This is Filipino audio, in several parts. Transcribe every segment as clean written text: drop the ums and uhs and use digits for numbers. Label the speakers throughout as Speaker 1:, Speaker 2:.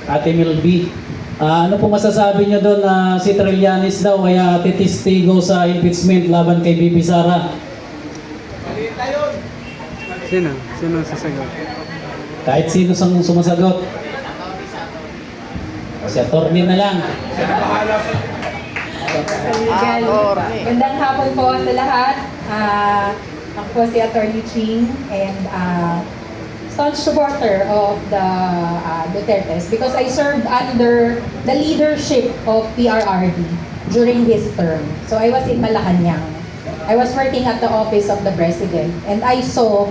Speaker 1: Ate Milby. Ano po masasabi niyo doon na si Trillanes daw kaya titistigo sa impeachment laban kay BP Sara?
Speaker 2: Sino? Sino sasagot?
Speaker 1: Kahit sino sang sumasagot. Si attorney na lang.
Speaker 3: Gandang hapon po sa lahat. Ako po si Attorney Ching and staunch supporter of the Dutertes because I served under the leadership of PRRD during his term. So I was in Malacanang. I was working at the office of the president and I saw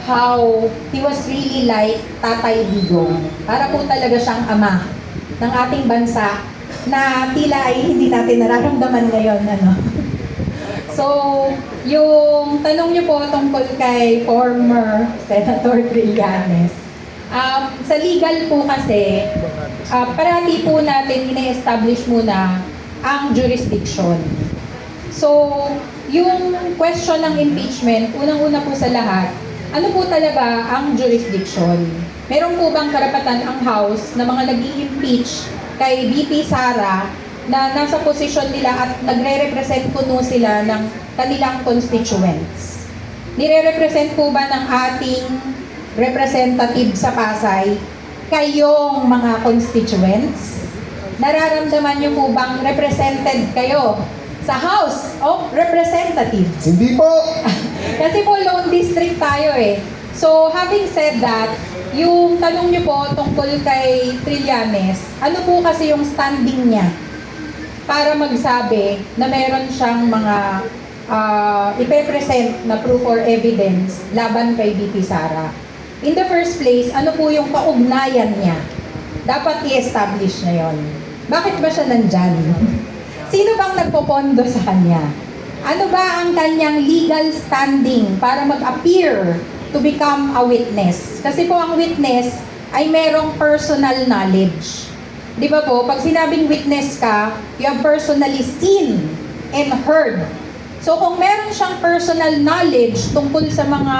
Speaker 3: how he was really like Tatay Digong. Para po talaga siyang ama ng ating bansa na tila ay hindi natin nararamdaman ngayon. So, yung tanong niyo po tungkol kay former Senator Trillanes, sa legal po kasi, parati po natin ina-establish muna ang jurisdiction. So, yung question ng impeachment, unang-una po sa lahat, ano po talaga ang jurisdiction? Meron po bang karapatan ang House na mga nag-i-impeach kay VP Sara na nasa posisyon nila at nagre-represent kuno sila ng kanilang constituents? Nire-represent po ba ng ating representative sa Pasay kayong mga constituents? Nararamdaman niyo po bang represented kayo sa House of Representatives?
Speaker 4: Hindi po!
Speaker 3: Kasi po lone district tayo eh. So having said that, yung tanong niyo po tungkol kay Trillanes, ano po kasi yung standing niya para magsabi na meron siyang mga ipe-present na proof or evidence laban kay VP Sara? In the first place, ano po yung kaugnayan niya? Dapat i-establish na yon. Bakit ba siya nandyan? Sino bang nagpopondo sa kanya? Ano ba ang kanyang legal standing para mag-appear to become a witness? Kasi po ang witness ay merong personal knowledge. Di ba po, pag sinabing witness ka, you have personally seen and heard. So kung meron siyang personal knowledge tungkol sa mga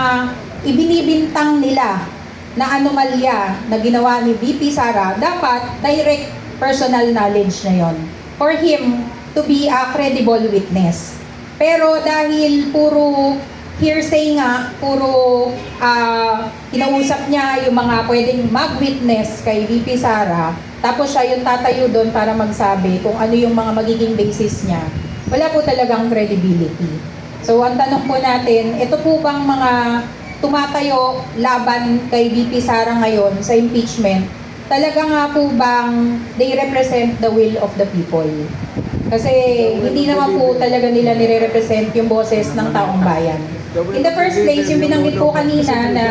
Speaker 3: ibinibintang nila na anomalya na ginawa ni VP Sara, dapat direct personal knowledge na yon for him to be a credible witness. Pero dahil puro hearsay nga, puro kinausap niya yung mga pwedeng mag-witness kay VP Sara, tapos siya yung tatayo doon para magsabi kung ano yung mga magiging basis niya, wala po talagang credibility. So ang tanong po natin, ito po bang mga tumatayo laban kay VP Sara ngayon sa impeachment, talaga nga po bang they represent the will of the people? Kasi hindi naman po talaga nila nire-represent yung boses ng taong bayan. In the first place, yung binanggit po kanina na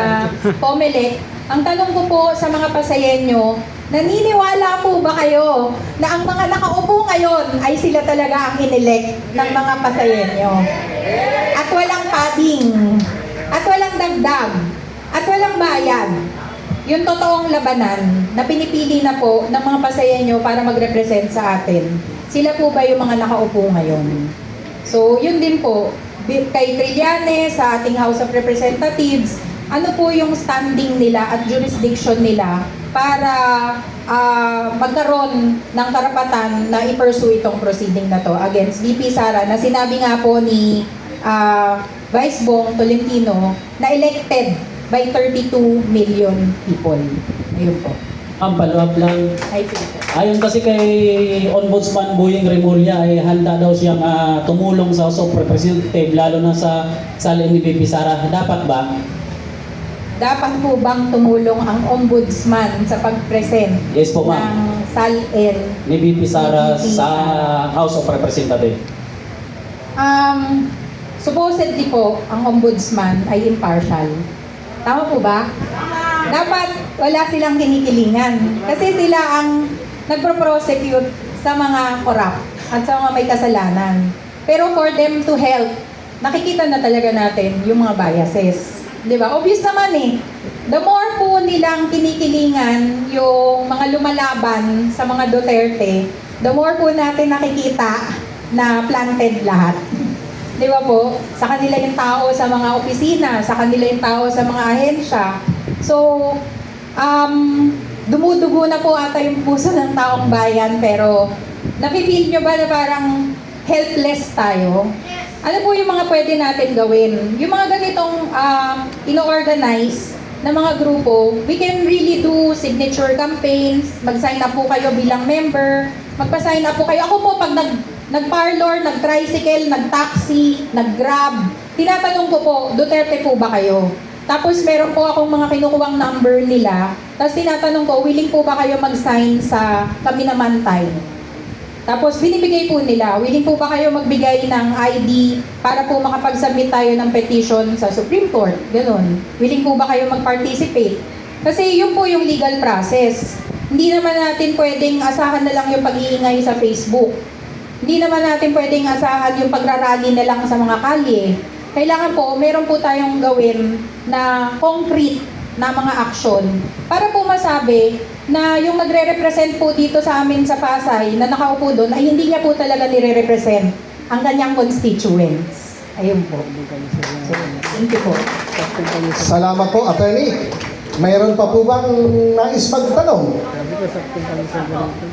Speaker 3: COMELEC, ang tanong ko po sa mga Pasayenyo, naniniwala po ba kayo na ang mga nakaupo ngayon ay sila talaga ang inelect ng mga Pasayenyo? At walang padding, at walang dagdag, at walang bayan. Yung totoong labanan na pinipili na po ng mga Pasayenyo para mag-represent sa atin, sila po ba yung mga nakaupo ngayon? So, yun din po, kay Trillanes sa ating House of Representatives, ano po yung standing nila at jurisdiction nila para magkaroon ng karapatan na i-pursue itong proceeding na to against VP Sara na sinabi nga po ni Vice Bong Tolentino na elected by 32 million people. Ayun po.
Speaker 1: Ang follow-up lang.
Speaker 3: Ay, sige po.
Speaker 1: Ayon kasi kay Ombudsman Boyeng Remulla ay handa daw siyang tumulong sa House of Representative lalo na sa salin ni VP Sara. Dapat ba?
Speaker 3: Dapat po bang tumulong ang ombudsman sa pag-present
Speaker 1: Yes po, ma'am.
Speaker 3: ng SALN?
Speaker 1: Ni VP Sara
Speaker 3: Ni VP
Speaker 1: sa
Speaker 3: Sara.
Speaker 1: House of Representative.
Speaker 3: Supposedly po, ang ombudsman ay impartial. Tama po ba? Dapat wala silang kinikilingan. Kasi sila ang nagpro-prosecute sa mga corrupt at sa mga may kasalanan. Pero for them to help, nakikita na talaga natin yung mga biases. Di ba? Obvious naman eh. The more po nilang kinikilingan yung mga lumalaban sa mga Duterte, the more po natin nakikita na planted lahat. Di ba po? Sa kanila yung tao sa mga opisina, sa kanila yung tao sa mga ahensya. So, dumudugo na po ata yung puso ng taong bayan, pero nafe-feel nyo ba na parang helpless tayo? Ano po yung mga pwede natin gawin? Yung mga ganitong ino-organize na mga grupo, we can really do signature campaigns, mag-sign up po kayo bilang member, magpa-sign up po kayo. Ako po, pag nag-parlor, nag-tricycle, nag-taxi, nag-grab, tinatanong ko po, Duterte po ba kayo? Tapos meron po akong mga kinukuhang number nila, tapos tinatanong ko, willing po ba kayo mag-sign sa Kami Naman Time? Tapos binibigay po nila, willing po ba kayo magbigay ng ID para po makapag-submit tayo ng petition sa Supreme Court? Ganon. Willing po ba kayo mag-participate? Kasi yun po yung legal process. Hindi naman natin pwedeng asahan na lang yung pag-iingay sa Facebook. Hindi naman natin pwedeng asahan yung pagrarally na lang sa mga kalye. Kailangan po, meron po tayong gawin na concrete na mga action para po masabi na yung nagre-represent po dito sa amin sa Pasay na nakaupo doon ay hindi niya po talaga nire-represent ang kanyang constituents. Ayun po. So, thank you po.
Speaker 4: Salamat po, attorney. Mayroon pa po bang nais magtanong?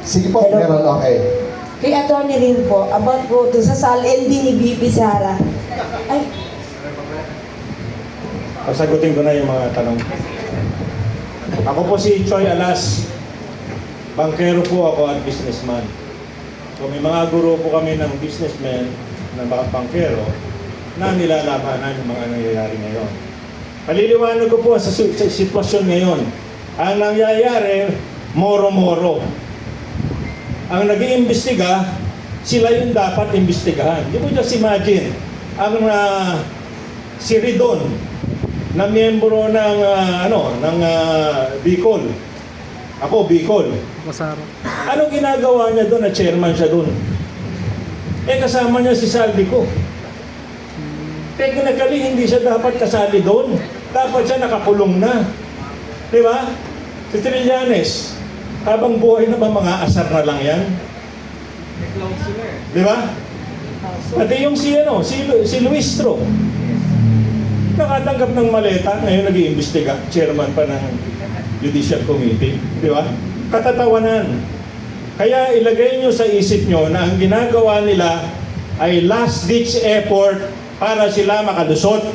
Speaker 4: Sige po, meron, okay.
Speaker 5: Kay attorney rin po, about po to sa SAL-ND ni BP Sara. Ay,
Speaker 6: Sagutin ko na yung mga tanong. Ako po si Choi Alas. Bankero po ako at businessman. So may mga guro po kami ng businessmen na mga bankero na nilalabanan yung mga nangyayari ngayon. Paliliwanag ko po sa sitwasyon ngayon. Ang nangyayari, moro-moro. Ang nag-iimbestiga, sila yung dapat imbestigahan. Di mo just imagine, ang si Ridon, na miyembro ng Bicol. Ako, Bicol.
Speaker 2: Masarap.
Speaker 6: Anong ginagawa niya doon na chairman siya doon? Eh, kasama niya si Saldico. Technically, hindi siya dapat kasali doon. Dapat siya nakakulong na. Di ba? Si Trillanes, habang buhay na ba mga asar na lang yan? Di ba? Pati yung si Luistro, nakatanggap ng maleta, ngayon nag-iimbestiga, chairman pa ng Judicial Committee. Di ba? Katatawanan. Kaya ilagay nyo sa isip nyo na ang ginagawa nila ay last-ditch effort para sila makalusot.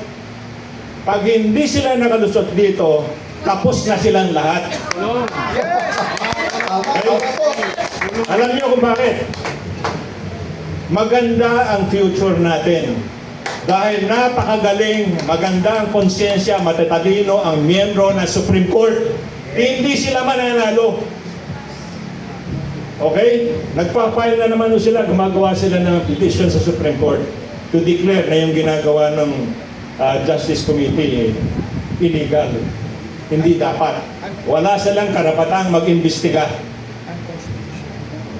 Speaker 6: Pag hindi sila nakalusot dito, tapos na silang lahat. Okay? Alam nyo kung bakit? Maganda ang future natin. Dahil napakagaling, maganda ang konsyensya, matatalino ang miyembro ng Supreme Court. Hindi sila mananalo. Okay? Nagpa-file na naman sila, gumagawa sila ng petition sa Supreme Court to declare na yung ginagawa ng Justice Committee illegal. Hindi dapat. Wala silang karapatang mag-imbestiga.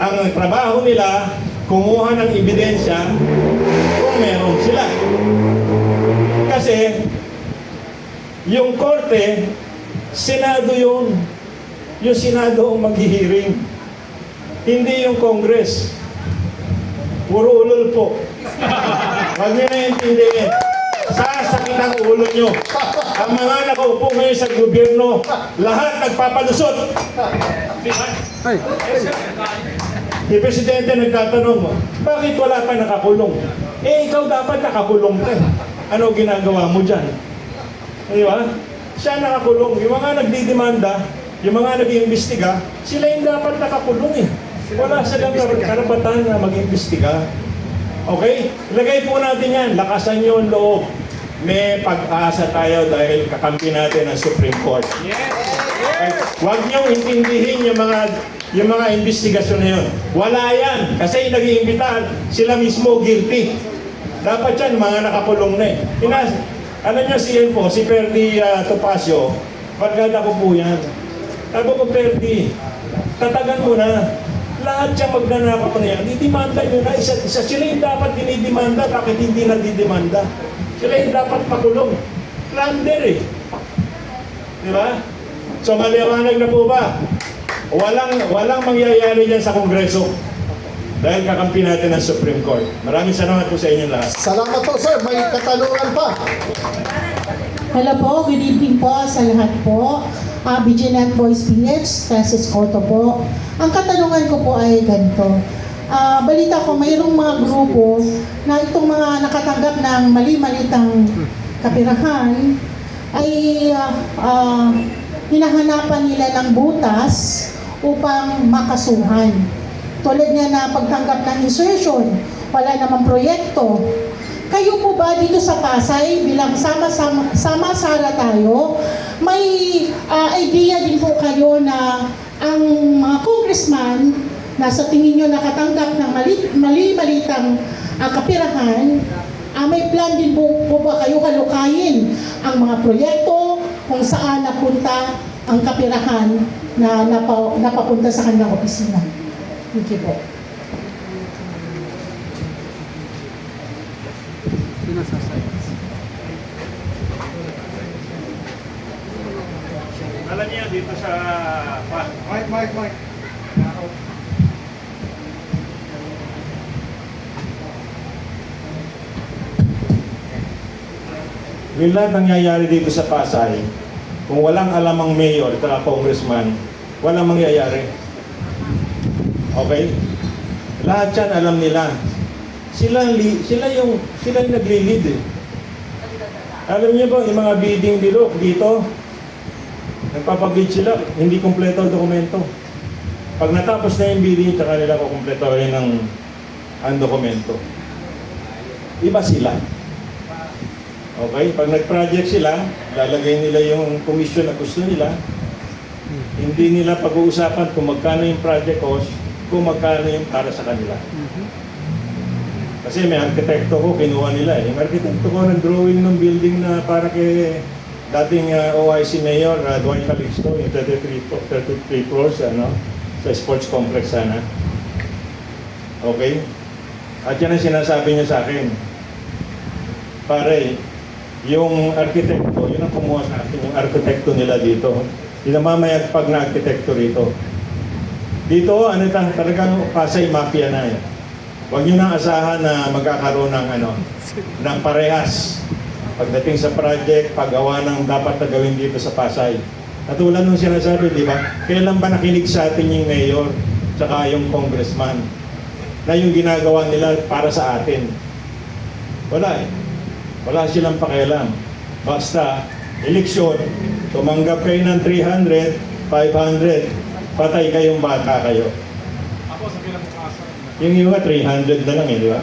Speaker 6: Ang trabaho nila, kumuha ng ebidensya kung meron sila. Kasi, yung korte, Senado yun. Yung Senado ang maghihiring. Hindi yung Congress. Puro ulol po. Huwag nyo naiintindihin. Sasakit ang ulo nyo. Ang mga nakaupo ngayon sa gobyerno, lahat nagpapalusot.
Speaker 2: Ay,
Speaker 6: Yung presidente nagtatanong mo, bakit wala pa nakakulong? Eh, ikaw dapat nakakulong ka. Ano ginagawa mo dyan? Di ba? Siya nakakulong. Yung mga nagdidemanda, yung mga nag-iimbestiga, sila yung dapat nakakulong eh. Wala silang karapatan na mag-iimbestiga. Okay? Ilagay po natin yan. Lakasan nyo ang loob. May pag-asa tayo dahil kakampi natin ang Supreme Court. Okay? Huwag nyo intindihin yung mga investigasyon na yun. Wala yan. Kasi yung nag-iimbitahan, sila mismo guilty. Dapat yan, mga nakakulong na eh. Alam niyo si Perdi Topacio, barkada ko po yan. Sabi ko, Perdi, tatagan mo na. Lahat siya magnanakaw na yan. Didimanda nyo na. Isa sila yung dapat dinidimanda. Bakit hindi nagdidimanda? Sila yung dapat pakulong. Plunder eh. Di ba? So maliwanag na po ba? Walang mangyayari dyan sa Kongreso. Dahil kakampi natin ang Supreme Court. Maraming salamat po sa inyo lahat.
Speaker 4: Salamat po, sir. May katanungan pa.
Speaker 7: Hello po, good evening po sa lahat po. Bigenet Boys PH, Francis Cotto po. Ang katanungan ko po ay ganito. Balita ko, mayroong mga grupo na itong mga nakatanggap ng mali-malitang kapirahan ay hinahanapan nila ng butas upang makasuhan. Tulad nga na pagtanggap ng insertion, wala namang proyekto. Kayo po ba dito sa Pasay, bilang sama-sama tayo, may idea din po kayo na ang mga congressman na sa tingin nyo nakatanggap ng mali-malitang kapirahan, may plan din po ba kayo halukayin ang mga proyekto kung saan napunta ang kapirahan na napapunta sa kanilang opisina? Thank you po.
Speaker 6: Alam niya dito sa... Mike. Yung lahat nangyayari dito sa Pasay, kung walang alam ang mayor at congressman, walang mangyayari. Okay? Lahat yan alam nila. Sila yung nagli-lead eh. Alam niyo ba, yung mga bidding dito, nagpapabid sila, hindi kompleto ang dokumento. Pag natapos na yung bidding, tsaka nila kukumpletohin ang dokumento. Iba sila. Okay? Pag nag-project sila, lalagay nila yung commission na gusto nila. Hindi nila pag-uusapan kung magkano yung project cost, kung magkano yung para sa kanila. Kasi may arkitekto ko, kinuha nila eh. Yung arkitekto ko nag-drawing ng building na para kay dating OIC Mayor, Dwight Calixto, yung 33 floors, sa sports complex sana. Okay? At yan ang sinasabi niya sa akin. Pare, yung arkitekto, yun ang kumuha sa akin, yung arkitekto nila dito. Pinamamayagpag na arkitekto rito. Dito, talagang Pasay Mafia na eh. Huwag nyo nang asahan na magkakaroon ng parehas pagdating sa project, paggawa ng dapat na gawin dito sa Pasay. Katulad nung sinasabi, di ba? Kailan ba nakinig sa atin yung mayor tsaka yung congressman na yung ginagawa nila para sa atin? Wala eh. Wala silang pakialam. Basta, eleksyon, tumanggap kayo ng 300, 500, patay kayong bata kayo.
Speaker 2: Ako sa pinakaasa.
Speaker 6: Yung iba 300 na lang eh, di ba?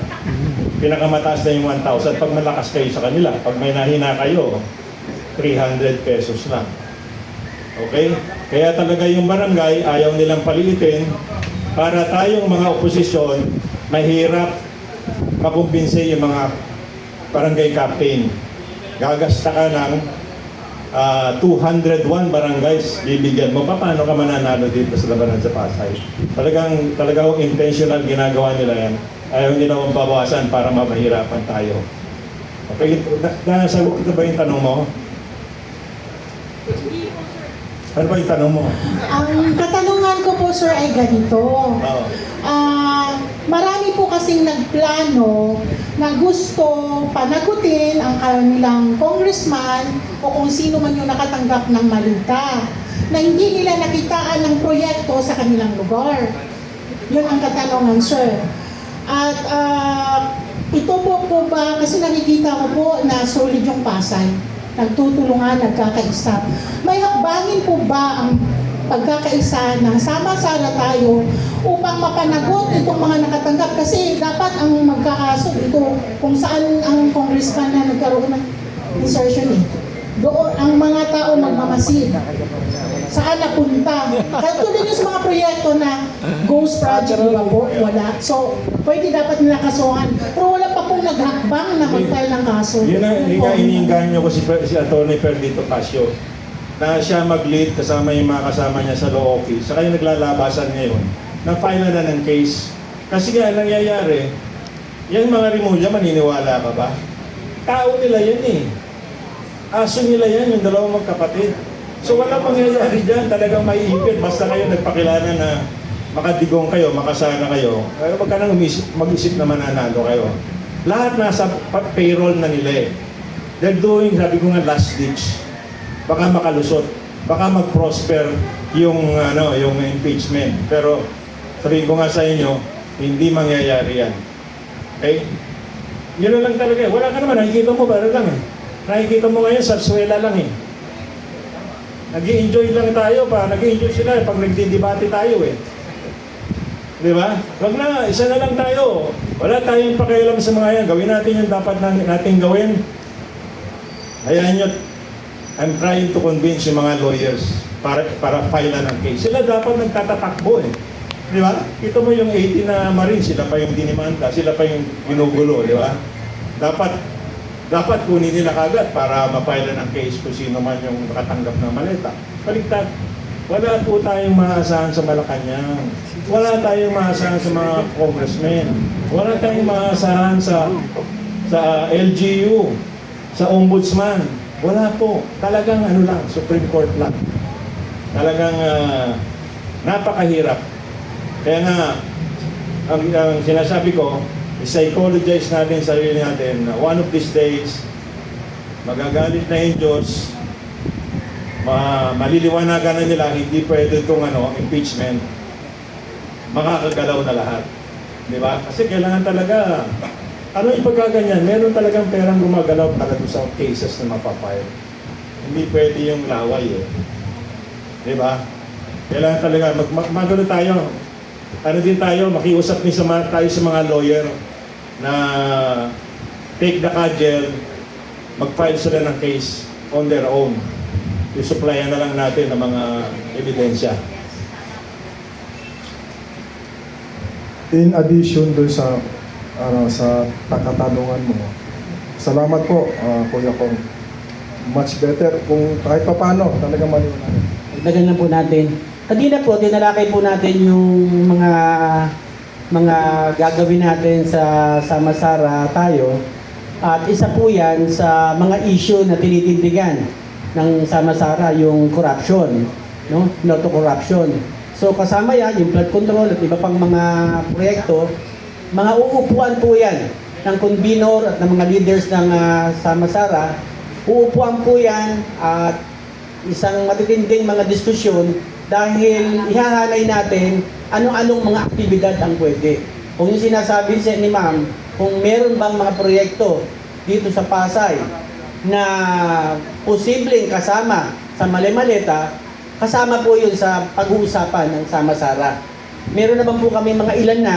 Speaker 6: Pinakamataas na yung 1,000 pag malakas kayo sa kanila. Pag may nahina kayo, 300 pesos lang. Okay? Kaya talaga yung barangay, ayaw nilang paliitin para tayong mga oposisyon, mahirap makumbinse yung mga barangay captain. Gagasta ka ng 201 barangays, bibigyan mo. Paano ka mananalo dito sa labanan sa Pasay? Talagang intentional ginagawa nila yan. Ayaw nila mabawasan para mapahirapan tayo. Okay, nasagot ko ba yung tanong mo? Ano ba yung tanong mo?
Speaker 7: Ang katanungan ko po, sir, ay ganito.
Speaker 6: Oo.
Speaker 7: Marami po kasing nagplano na gusto panagutin ang kanilang congressman o kung sino man yung nakatanggap ng malita na hindi nila nakitaan ng proyekto sa kanilang lugar. Yun ang katanungan, sir. At ito po ba, kasi nakikita ko po na solid yung Pasay, nagtutulungan, nagkakaisa. May hakbangin po ba ang pagkakaisa ng sama-sara tayo upang mapanagot itong mga nakatanggap? Kasi dapat ang magkakaso ito kung saan ang congressman na nagkaroon ng insertion eh. Doon ang mga tao magmamasid. Saan napunta? Katulad yung sa mga proyekto na ghost project, di ba po? Wala. So, pwede dapat nila kasuhan. Pero wala pa pong naghakbang na mag-file ng kaso.
Speaker 6: Yun ang iniinganyo ko si Atty. Perdito Pasio na siya mag-lead kasama yung mga kasama niya sa law office. Saka yung naglalabasan ngayon na-file na ng case. Kasi nga nangyayari, yung mga Rimulya, maniniwala ka ba? Tao nila yan eh. Aso nila yan, yung dalawang magkapatid. So wala mangyayari dyan, talagang maiipit. Basta kayo nagpakilala na makadigong kayo, makasana kayo. Pero wag ka nang mag-isip na mananalo kayo. Lahat nasa payroll na nila eh. They're doing, sabi ko nga, last ditch. Baka makalusot. baka mag-prosper yung yung impeachment. Pero sabihin ko nga sa inyo, hindi mangyayari yan. Okay? Yun na lang talaga. Wala ka naman, nakikita mo ba lang eh. Nakikita mo ngayon, sarsuela lang eh. Nag-i-enjoy lang tayo pa. Nag-i-enjoy sila pag nagdidebate tayo eh. Di ba? Wag na, isa na lang tayo. Wala tayong pakialam sa mga yan. Gawin natin yung dapat natin gawin. Hayaan nyo, I'm trying to convince yung mga lawyers para file na ng case. Sila dapat nagtatatakbo eh. Di ba? Kita mo yung 18 na Marine, sila pa yung dinimanda, sila pa yung ginugulo, di ba? Dapat kunin nila kagad para ma-file ng case kung sino man yung nakatanggap ng maleta. Baligtad. Wala po tayong maasahan sa Malacanang. Wala tayong maasahan sa mga congressmen. Wala tayong maasahan sa LGU, sa ombudsman. Wala po. Talagang Supreme Court lang. Talagang napakahirap. Kaya nga, ang sinasabi ko, i-psychologize natin sarili natin na one of these days, magagalit na yung Diyos, maliliwanagan na nila, hindi pwede itong impeachment, makakagalaw na lahat. Di ba? Kasi kailangan talaga, yung pagkaganyan, meron talagang perang gumagalaw talaga sa cases na mapapile. Hindi pwede yung laway eh. Di ba? Kailangan talaga, magano tayo, din tayo, makiusap din tayo sa mga lawyer na take the cudgel, mag-file sila ng case on their own. I-supplyan na lang natin ng mga ebidensya.
Speaker 8: In addition doon sa katanungan mo, salamat po, Kuya Kong. Much better kung kahit paano talagang maliwanag.
Speaker 1: Dagdagan na po natin. Kanina po, tinalakay po natin yung mga gagawin natin sa Sama-Sara tayo. At isa po yan sa mga issue na tinitindigan ng Sama-Sara, yung corruption, no? No to corruption. So kasama yan, yung flood control at iba pang mga proyekto, mga uupuan po yan ng convenor at ng mga leaders ng Sama-Sara. Uupuan po yan at isang matitinding mga diskusyon dahil ihahanay natin anong-anong mga aktibidad ang pwede. Kung yung sinasabi ni Ma'am, kung meron bang mga proyekto dito sa Pasay na posibleng kasama sa Malimaleta, kasama po yun sa pag-uusapan ng Sama-Sara. Meron naman po kami mga ilan na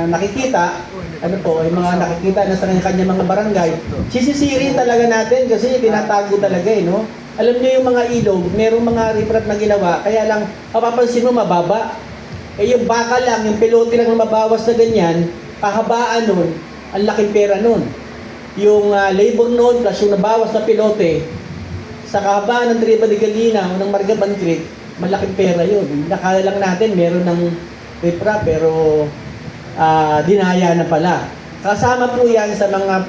Speaker 1: nakikita, yung mga nakikita na sa kanya mga barangay, sisisirin talaga natin kasi tinatago talaga no? Alam niyo yung mga ilog, merong mga riprap na ginawa, kaya lang, mapapansin mo mababa. Yung baka lang, yung pelote lang na mabawas na ganyan, kahabaan nun, ang laking pera nun. Yung labor nun, plus yung nabawas na pelote, sa kahabaan ng Triba de Galina o ng Margaban Creek, malaking pera yun. Nakala lang natin, meron ng riprap, pero dinaya na pala. Kasama po yan sa mga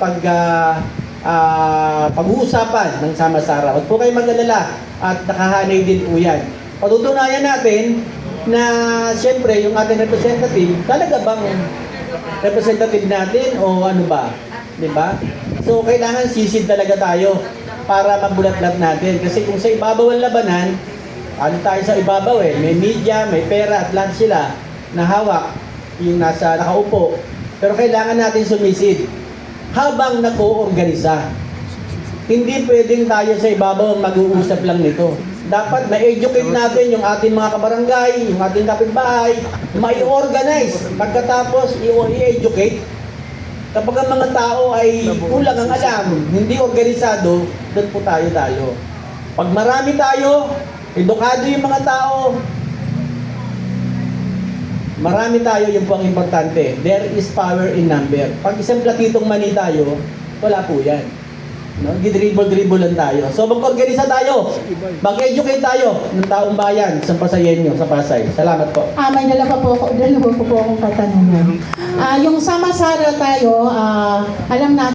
Speaker 1: pag-uusapan ng Sama-Sara. Huwag po kayo mag-alala at nakahanay din po yan. Patutunayan natin na siyempre yung ating representative, talaga bang representative natin o ano ba? Diba? So kailangan sisid talaga tayo para mabulat-lat natin. Kasi kung sa ibabaw ang labanan, tayo sa ibabaw may media, may pera at lahat sila na hawak yung nasa nakaupo. Pero kailangan natin sumisid habang nag-oorganisa. Hindi pwedeng tayo sa ibabaw mag-uusap lang nito. Dapat ma-educate natin yung ating mga kabarangay, yung ating kapitbahay, ma-organize. Pagkatapos, i-educate. Kapag ang mga tao ay kulang ang alam, hindi organisado, doon po tayo talo. Pag marami tayo, edukado yung mga tao, marami tayo, yun po ang importante. There is power in number. Pag isang platitong mani tayo, wala po yan. No? Gidribble-dribble lang tayo. So mag-organisa tayo. Mag-educate tayo ng taong bayan sa Pasayenyo, sa Pasay. Salamat po.
Speaker 7: May dalawa po akong katanungan. Yung Sama-Sara tayo, alam natin